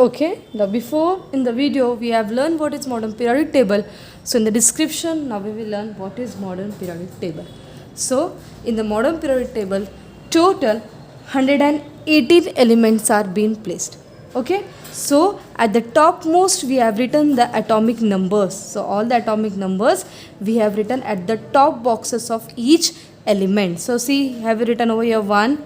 Okay, now before in the video we have learned what is modern periodic table. So in the description now we will learn what is modern periodic table. So in the modern periodic table total 118 elements are being placed. Okay, so at the topmost we have written the atomic numbers. So all the atomic numbers we have written at the top boxes of each element. So see, have you written over here 1,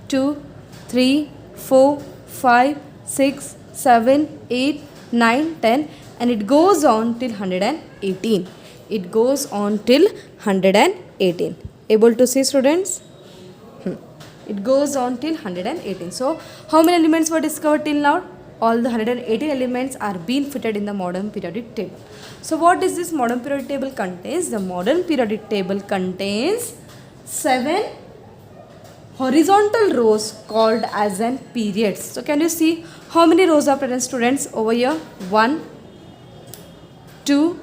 2, 3, 4, 5, 6, 7, 8, 9, 10, and it goes on till 118. It goes on till 118. Able to see, students? It goes on till 118. So how many elements were discovered till now? All the 118 elements are being fitted in the modern periodic table. So what is this modern periodic table contains? The modern periodic table contains 7 horizontal rows called as an periods. So can you see how many rows are present, students, over here? 1, 2,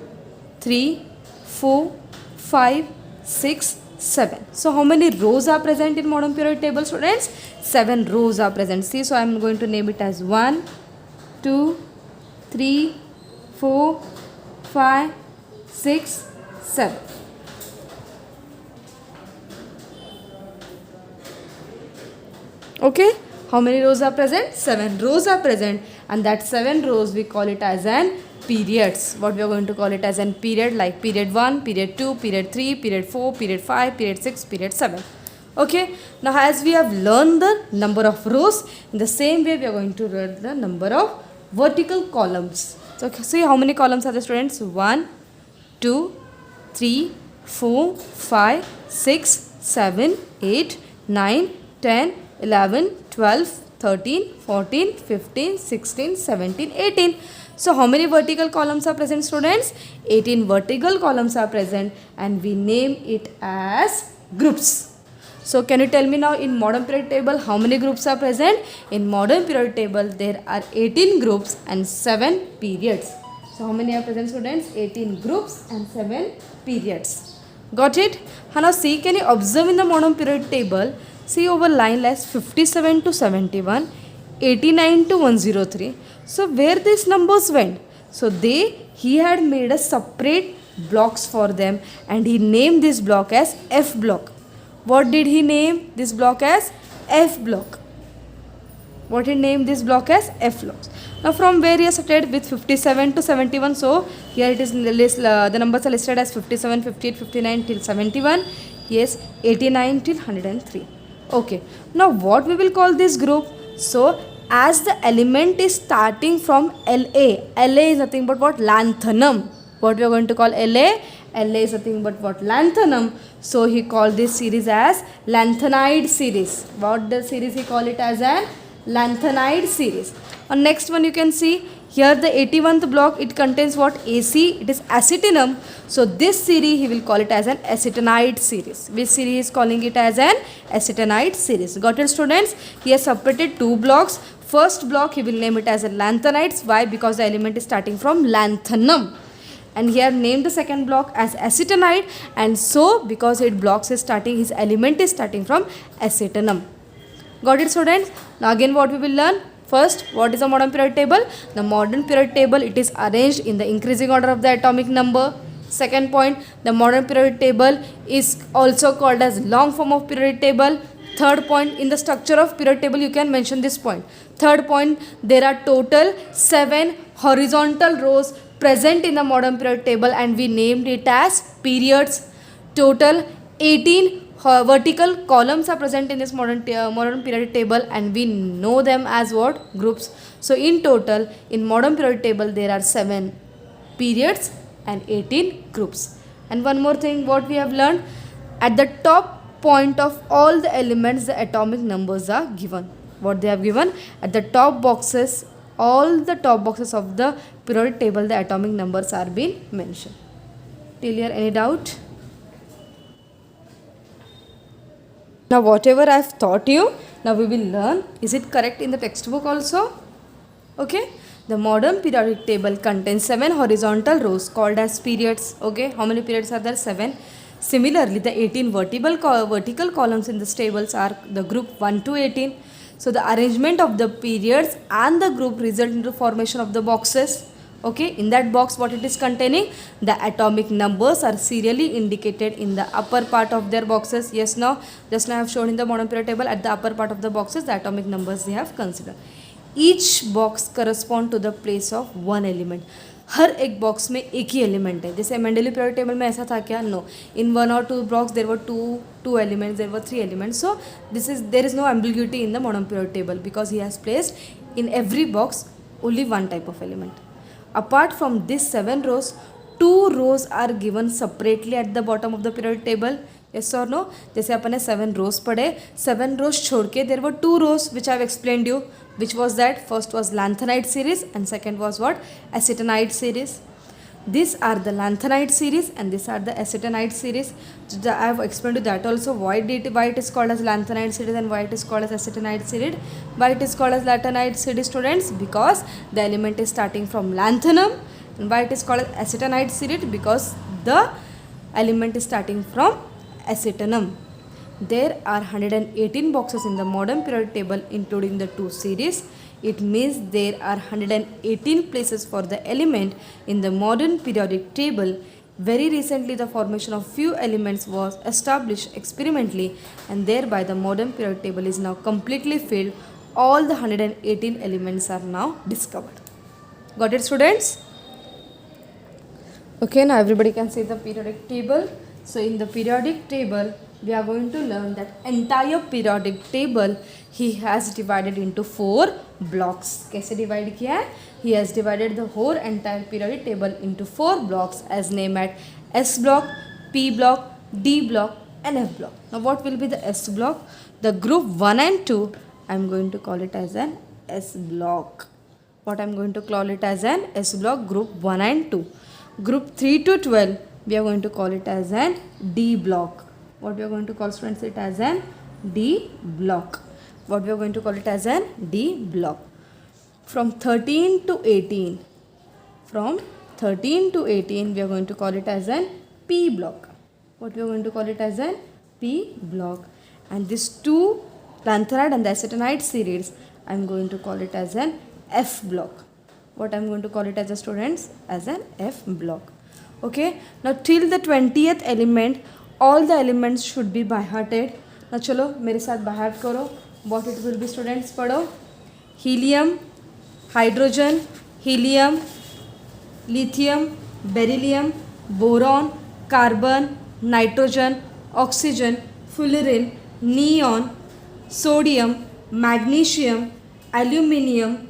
3, 4, 5, 6, 7. So how many rows are present in modern periodic table, students? 7 rows are present. See, so I am going to name it as 1, 2, 3, 4, 5, 6, 7. Okay, how many rows are present? 7 rows are present, and that 7 rows we call it as an periods. What we are going to call it as an period, like period 1, period 2, period 3, period 4, period 5, period 6, period 7. Okay, now as we have learned the number of rows, in the same way we are going to learn the number of vertical columns. So see how many columns are the, students? 1, 2, 3, 4, 5, 6, 7, 8, 9, 10, 11, 12, 13, 14, 15, 16, 17, 18. So how many vertical columns are present, students? 18 vertical columns are present, and we name it as groups. So can you tell me now, in modern periodic table how many groups are present? In modern periodic table there are 18 groups and 7 periods. So how many are present, students? 18 groups and 7 periods. Got it? Now see, can you observe in the modern periodic table? See over line as 57 to 71, 89 to 103. So where these numbers went? So he had made a separate blocks for them, and he named this block as F block. What did he name this block as? F block. What he named this block as? F blocks. Now from where he has started with 57 to 71. So here it is in the list, the numbers are listed as 57, 58, 59 till 71. Yes, 89 till 103. Okay, now what we will call this group? So as the element is starting from LA, LA is nothing but what? Lanthanum. What we are going to call LA? LA is nothing but what? Lanthanum. So he called this series as lanthanide series. What the series he call it as? An lanthanide series. On next one you can see here the 81th block, it contains what? AC, it is acetinum. So this series he will call it as an acetonide series. Which series he is calling it as an acetonide series? Got it, students? He has separated 2 blocks. First block he will name it as a lanthanides. Why? Because the element is starting from lanthanum. And he have named the second block as acetonide, and so because his element is starting from acetinum. Got it, students? Now again what we will learn? First, what is a modern periodic table? The modern periodic table, it is arranged in the increasing order of the atomic number. Second point, the modern periodic table is also called as long form of periodic table. Third point, in the structure of periodic table you can mention this point. Third point, there are total 7 horizontal rows present in the modern periodic table, and we named it as periods. Total 18 vertical columns are present in this modern periodic table, and we know them as what? Groups. So in total in modern periodic table there are 7 periods and 18 groups. And one more thing what we have learned, at the top point of all the elements the atomic numbers are given. What they have given? At the top boxes, all the top boxes of the periodic table the atomic numbers are being mentioned. Till here, any doubt? Now whatever I have taught you, now we will learn, is it correct in the textbook also? Okay, the modern periodic table contains 7 horizontal rows called as periods. Okay, how many periods are there? 7. Similarly, the 18 vertical columns in the tables are the group 1 to 18. So the arrangement of the periods and the group result into formation of the boxes. Okay, in that box what it is containing, the atomic numbers are serially indicated in the upper part of their boxes. Yes, now just now I have shown in the modern period table, at the upper part of the boxes the atomic numbers they have considered. Each box correspond to the place of one element. हर एक box में एक ही element है. जैसे Mendeley periodic table में ऐसा था क्या? No, in 1 or 2 blocks there were two elements, there were 3 elements. So there is no ambiguity in the modern periodic table because he has placed in every box only one type of element. Apart from this 7 rows, 2 rows are given separately at the bottom of the periodic table. Yes or no? जैसे अपन ने 7 rows पढ़े, 7 rows छोड़ के there were 2 rows which I have explained you. Which was that? First was lanthanide series and second was what? Acetonide series. These are the lanthanide series and these are the acetonide series. So I have explained you that also. Why it is called as lanthanide series and why it is called as acetonide series? Why it is called as lanthanide series, students? Because the element is starting from lanthanum. And why it is called as acetonide series? Because the element is starting from acetonum. There are 118 boxes in the modern periodic table including the 2 series. It means there are 118 places for the element in the modern periodic table. Very recently the formation of few elements was established experimentally and thereby the modern periodic table is now completely filled. All the 118 elements are now discovered. Got it, students? Okay, now everybody can see the periodic table. So in the periodic table we are going to learn that entire periodic table he has divided into 4 blocks. कैसे divide किया है? He has divided the whole entire periodic table into 4 blocks as named at S block, P block, D block and F block. Now what will be the S block? The group 1 and 2 I am going to call it as an S block. What I am going to call it as an S block, group 1 and 2. Group 3 to 12 we are going to call it as an D block. What we are going to call, students, it as an D block. What we are going to call it as an D block. From 13 to 18. From 13 to 18 we are going to call it as an P block. What we are going to call it as an P block. And these 2 lanthanide and the acetonide series I am going to call it as an F block. What I am going to call it as a, students, as an F block. Okay. Now till the 20th element all the elements should be by hearted. Now चलो मेरे साथ by heart करो. What it will be, students? पढ़ो. Helium, hydrogen, helium, lithium, beryllium, boron, carbon, nitrogen, oxygen, fullerene, neon, sodium, magnesium, aluminium,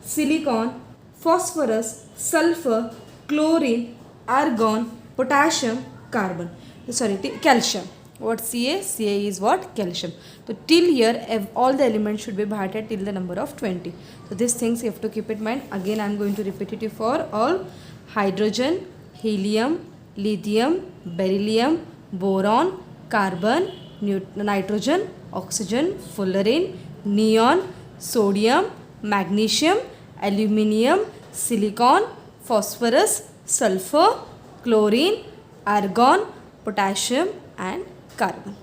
silicon, phosphorus, sulfur, chlorine, argon, potassium, carbon. Sorry, calcium. What Ca? Ca is what? Calcium. So till here all the elements should be by hearted till the number of 20. So these things you have to keep in mind. Again I am going to repeat it for all. Hydrogen, helium, lithium, beryllium, boron, carbon, nitrogen, oxygen, fullerene, neon, sodium, magnesium, aluminium, silicon, phosphorus, sulfur, chlorine, argon, potassium and carbon.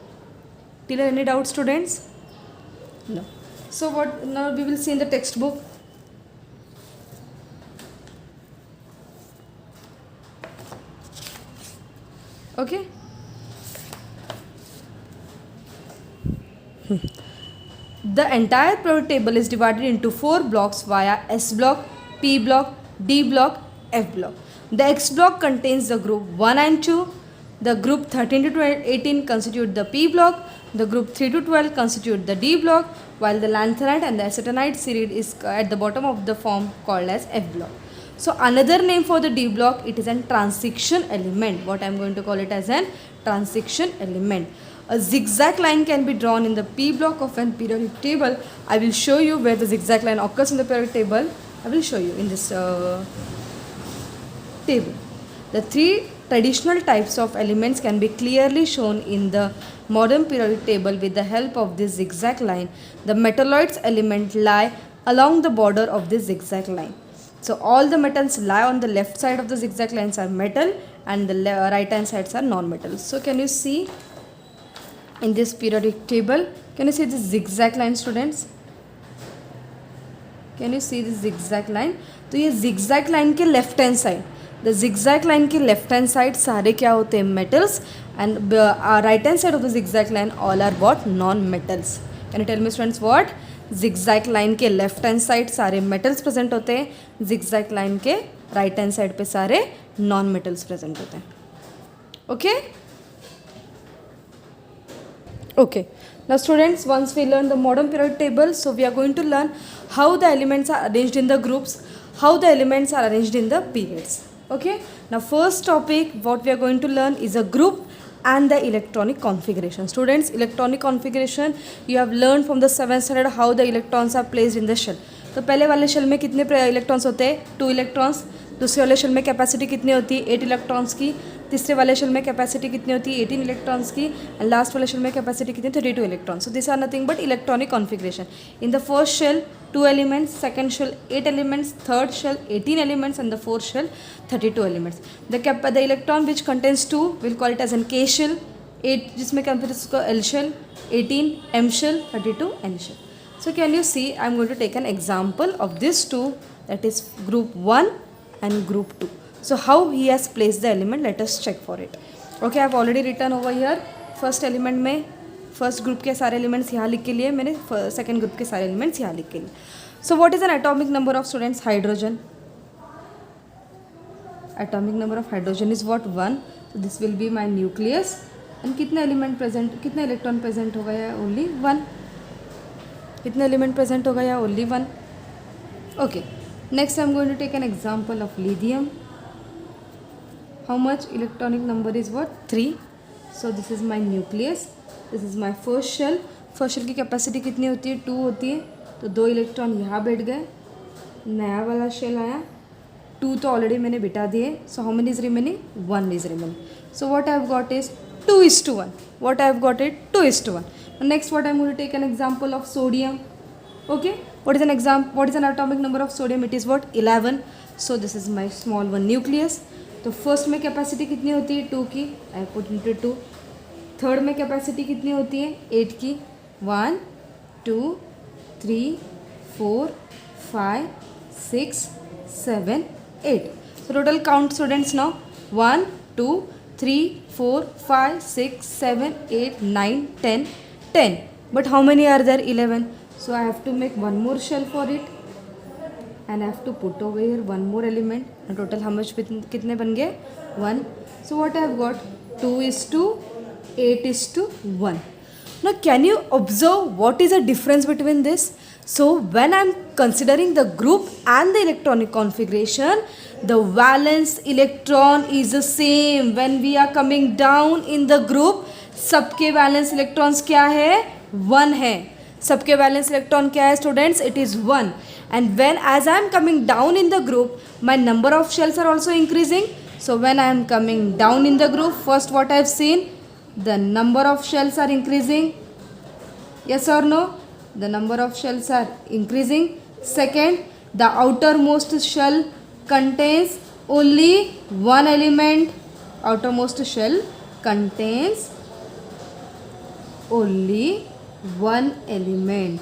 Till any doubt, students? No. So what now we will see in the textbook. Okay. The entire periodic table is divided into 4 blocks via S block, P block, D block, F block. The X block contains the group 1 and 2. The group 13 to 18 constitute the P block. The group 3 to 12 constitute the D block, while the lanthanide and the acetonide series is at the bottom of the form called as F block. So another name for the D block, it is a transition element. What I am going to call it as an transition element. A zigzag line can be drawn in the P block of an periodic table. I will show you where the zigzag line occurs in the periodic table. I will show you in this table. The 3 traditional types of elements can be clearly shown in the modern periodic table with the help of this zigzag line. The metalloids element lie along the border of this zigzag line. So all the metals lie on the left side of the zigzag lines are metal and the right hand sides are non-metals. So can you see in this periodic table, can you see this zigzag line, students? Can you see this zigzag line? तो ये zigzag line के left hand side, the zigzag line के left hand side सारे क्या होते हैं? Metals. And right hand side of the zigzag line all are what? Non metals. Can you tell me students what? Zigzag line के left hand side सारे metals present होते हैं, zigzag line के right hand side पे सारे non metals present होते हैं. Okay okay. Now students, once we learn the modern periodic table, so we are going to learn how the elements are arranged in the groups, how the elements are arranged in the periods. Okay, now first topic what we are going to learn is a group and the electronic configuration. Students, electronic configuration you have learned from the 7th standard how the electrons are placed in the shell. तो पहले वाले shell में कितने electrons होते हैं? 2 electrons. दूसरे वाले shell में कैपेसिटी कितनी होती है? 8 इलेक्ट्रॉन्स की. तीसरे वाले शेल में कैपेसिटी कितनी होती है? 18 इलेक्ट्रॉन्स की. एंड लास्ट वाले शेल में कैपेसिटी कितनी? 32 electrons. So this are nothing but electronic configuration. In the first shell 2 elements, second shell 8 elements, third shell 18 elements, and the fourth shell 32 elements. The electron which contains 2 we'll call it as an K shell, 8 जिसमें contains उसको L shell, 18 M shell, 32 N shell. So can you see, I'm going to take an example of this two, that is group 1 and group 2. So how he has placed the element, let us check for it. Okay, I've already written over here first element में first group के सारे elements यहाँ लिख के लिए मैंने, second group के सारे एलिमेंट्स यहाँ लिख के लिए. So what is an atomic number of students? Hydrogen. Atomic number of hydrogen is what? 1. So this will be my nucleus. And कितने एलिमेंट प्रेजेंट, कितने इलेक्ट्रॉन प्रेजेंट हो गया? ओनली 1. कितने एलिमेंट प्रेजेंट हो गया? Only 1. Okay, next I am going to take an example of lithium. How much electronic number is what? 3. So this is my nucleus. This is my first shell. First shell की capacity कितनी होती है? 2 होती है. तो 2 electron यहाँ बैठ गए. नया वाला शेल आया, 2 तो ऑलरेडी मैंने बिठा दिए. So how many is remaining? 1 is remaining. So what I have got is 2:1. What I have got it? 2:1. Next what I am going to take an example of sodium. Okay, what is an atomic number of sodium? It is what? 11. So this is my small one nucleus. तो first में capacity कितनी होती है? 2 की. I put into 2. Third में capacity कितनी होती है? 8 की. 1 2 3 4 5 6 7 8. So total count students now. 1 2 3 4 5 6 7 8 9 10 10. But how many are there? 11. So I have to make one more shell for it and I have to put over here one more element. And total how much? कितने बन गए? 1. So what I have got? 2:8:1. Now can you observe what is the difference between this? So when I am considering the group and the electronic configuration, the valence electron is the same. When we are coming down in the group, सबके valence electrons क्या है? 1 है. सबके valence electron क्या है students? It is 1. And when as I am coming down in the group, my number of shells are also increasing. So when I am coming down in the group, first what I have seen, the number of shells are increasing. Yes or no? The number of shells are increasing. Second, the outermost shell contains only one element. Outermost shell contains only one element.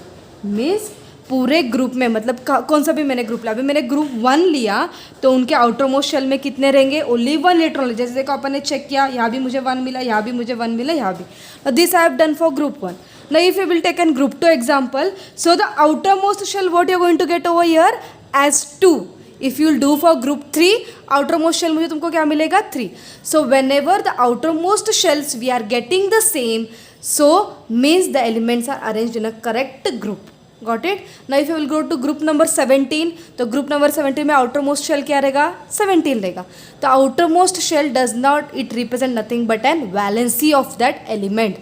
Means पूरे group में, मतलब कौन सा भी मैंने group लिया, अभी मैंने ग्रुप 1 लिया तो उनके आउटर मोस्ट शेल में कितने रहेंगे? Only 1 electron. जैसे देखो अपन ने चेक किया, यहाँ भी मुझे 1 मिला, यहाँ भी मुझे 1 मिला, यहाँ भी. This I have done for group 1. Now if you will take an group 2 example, so the outermost shell what you are going to get over here as 2. If you will do for group 3, outermost shell मुझे तुमको क्या मिलेगा? 3. So whenever the outermost shells we are getting the same, so means the elements are arranged in a correct group. Got it? Now if you will go to group number 17, तो group number 17 में outer most shell क्या रहेगा? 17 रहेगा. तो outer most shell does not, it represent nothing but an valency of that element.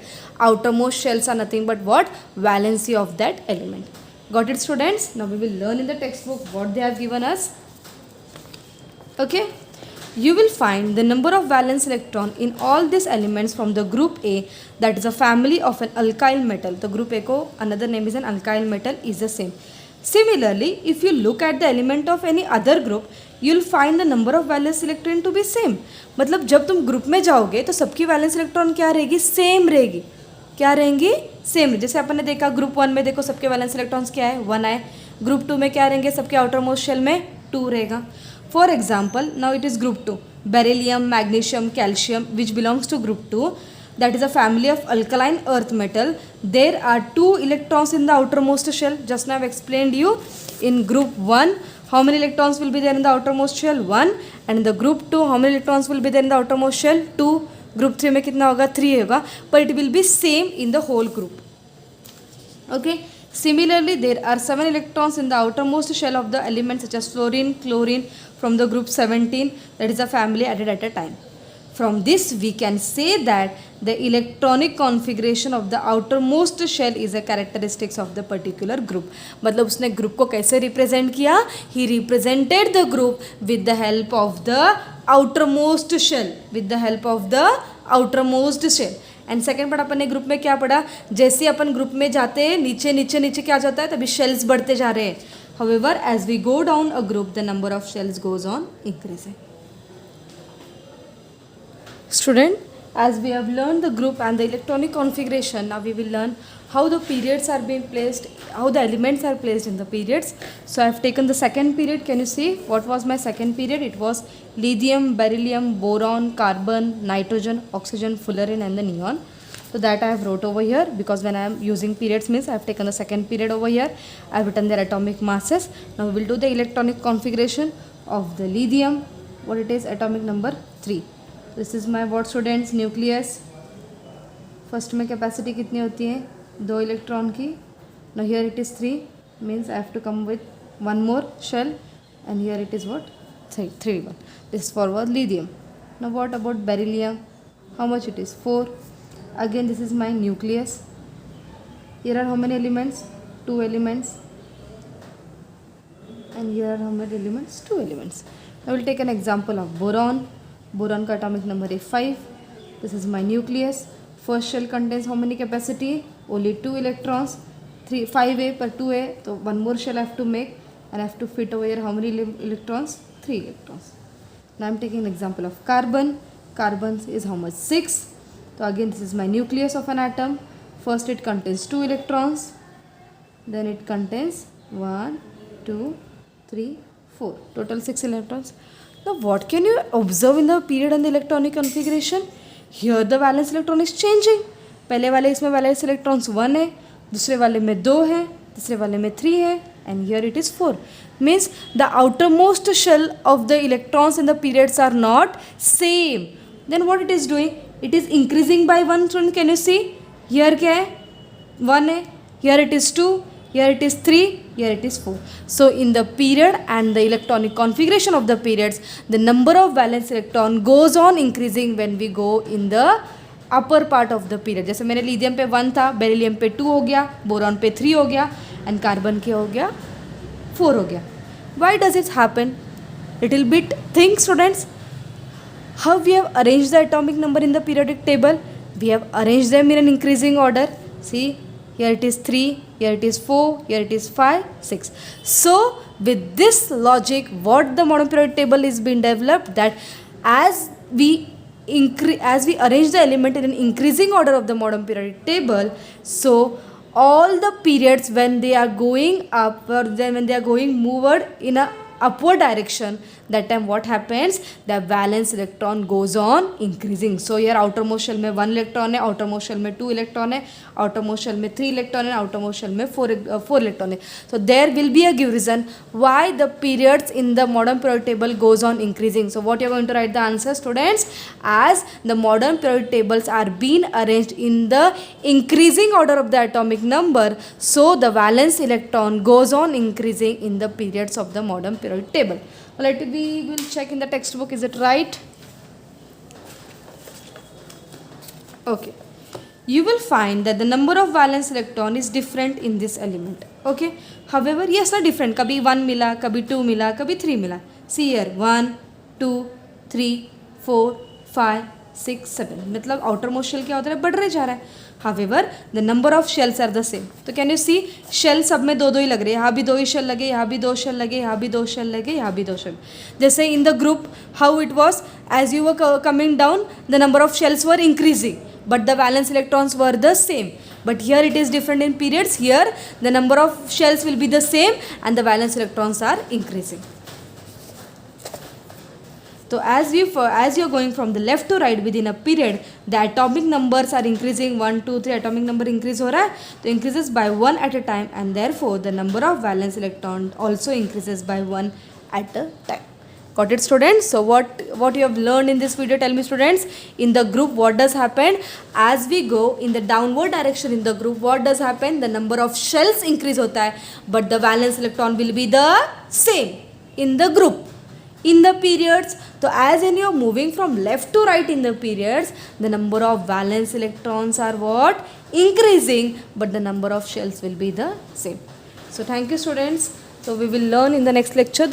Outermost shells are nothing but what? Valency of that element. Got it students? Now we will learn in the textbook what they have given us. Okay? You will find the number of valence electron in all these elements from the group A, that is a family of an alkyl metal. The group A को another name is an alkyl metal is the same. Similarly, if you look at the element of any other group, you will find the number of valence electron to be same. मतलब जब तुम group में जाओगे तो सबकी valence electron क्या रहेगी? Same रहेगी. क्या रहेंगी? सेम. जैसे अपन ने देखा ग्रुप 1 में देखो सबके वैलेंस इलेक्ट्रॉन्स क्या है? 1 आए. ग्रुप 2 में क्या रहेंगे, सबके आउटर मोस्ट शेल में 2 रहेगा. For example now it is group 2, beryllium, magnesium, calcium which belongs to group 2. That is a family of alkaline earth metal. There are 2 electrons in the outermost shell. Just now I have explained you. In group 1, how many electrons will be there in the outermost shell? 1. And in the group 2, how many electrons will be there in the outermost shell? 2. Group 3 में कितना होगा? 3 होगा. But it will be same in the whole group. Okay. Similarly, there are 7 electrons in the outermost shell of the elements such as fluorine, chlorine from the group 17. That is a family added at a time. From this we can say that the electronic configuration of the outermost shell is a characteristics of the particular group. मतलब उसने group को कैसे represent किया? He represented the group with the help of the outermost shell. With the help of the outermost shell. And second part अपन ने group में क्या पढ़ा? जैसे अपन ग्रुप में जाते हैं नीचे नीचे नीचे क्या जाता है, तभी शेल्स बढ़ते जा रहे हैं. However, as we go down a group, the number of shells goes on increasing. Student, as we have learned the group and the electronic configuration, now we will learn how the periods are being placed, how the elements are placed in the periods. So I have taken the second period. Can you see what was my second period? It was lithium, beryllium, boron, carbon, nitrogen, oxygen, fullerene and the neon. So that I have wrote over here, because when I am using periods means I have taken the second period over here. I have written their atomic masses. Now we will do the electronic configuration of the lithium. What it is? Atomic number 3. This is my what students? Nucleus. First में capacity कितनी होती है? 2 electron की. Now here it is 3, means I have to come with one more shell, and here it is what? 3 1. This is for what? Lithium. Now what about beryllium? How much it is? 4. Again this is my nucleus. Here are how many elements? 2 elements. And here are how many elements? 2 elements. Now we'll take an example of boron. Boron का atomic number is 5. This is my nucleus. First shell contains how many capacity? Only 2 electrons. 5a per 2a. So one more shell I have to make, and I have to fit over here how many electrons? 3 electrons. Now I am taking an example of carbon. Carbon is how much? 6. So again this is my nucleus of an atom. First it contains 2 electrons. Then it contains 1, 2, 3, 4. Total 6 electrons. Now what can you observe in the period and the electronic configuration? Here the valence electron is changing. पहले वाले इसमें valence electrons 1 है, दूसरे वाले में 2 है, तीसरे वाले में 3 है, and here it is 4. Means the outermost shell of the electrons in the periods are not same. Then what it is doing? It is increasing by 1. Student, can you see? Here क्या है? 1 है. Here it is 2. Here it is 3, here it is 4. So in the period and the electronic configuration of the periods, the number of valence electron goes on increasing when we go in the upper part of the period. जैसे मैंने lithium पे 1 था, beryllium पे 2 हो गया, boron पे 3 हो गया, एंड कार्बन के हो गया 4 हो गया. Why does it happen? Little bit think students. How we have arranged the atomic number in the periodic table? We have arranged them in an increasing order. See, here it is 3, here it is 4, here it is 5, 6. So with this logic, what the modern periodic table is being developed, that as we arrange the element in an increasing order of the modern periodic table, so all the periods when they are going up, or then when they are going moved in a upward direction, that time what happens? The valence electron goes on increasing. So here outermost shell में 1 electron है, outermost shell में 2 electron है, outermost shell में 3 electron है, outermost shell में 4 electron है. So there will be a give reason why the periods in the modern periodic table goes on increasing. So what you are going to write the answer, students? As the modern periodic tables are being arranged in the increasing order of the atomic number, so the valence electron goes on increasing in the periods of the modern periodic table. We will check in the textbook, is it right? Okay. You will find that the number of valence electron is different in this element. Okay. However, yes, not different. Kabhi 1 mila, kabhi 2 mila, kabhi 3 mila. See here, 1, 2, 3, 4, 5, 6, 7. मतलब outermost shell क्या होता है? बढ़ रहे जा रहा है. However, the number of shells are the same. तो can you see? Shell सब में 2 ही लग रहे हैं. यहाँ भी 2 ही shell लगे, यहाँ भी 2 shell लगे, यहाँ भी 2 shell लगे, यहाँ भी 2 shell. जैसे in the group, how it was, as you were coming down, the number of shells were increasing. but the valence electrons were the same. But here it is different in periods. Here the number of shells will be the same and the valence electrons are increasing. So as you are going from the left to right within a period, the atomic numbers are increasing. 1, 2, 3 atomic number increase हो रहा है, तो increases by 1 at a time, and therefore the number of valence electron also increases by 1 at a time. Got it, students? So what you have learned in this video? Tell me, students. In the group, what does happen? As we go in the downward direction in the group, what does happen? The number of shells increase होता है, but the valence electron will be the same in the group. In the periods, so as in you're moving from left to right in the periods, the number of valence electrons are what? Increasing, but the number of shells will be the same. So thank you, students. So we will learn in the next lecture the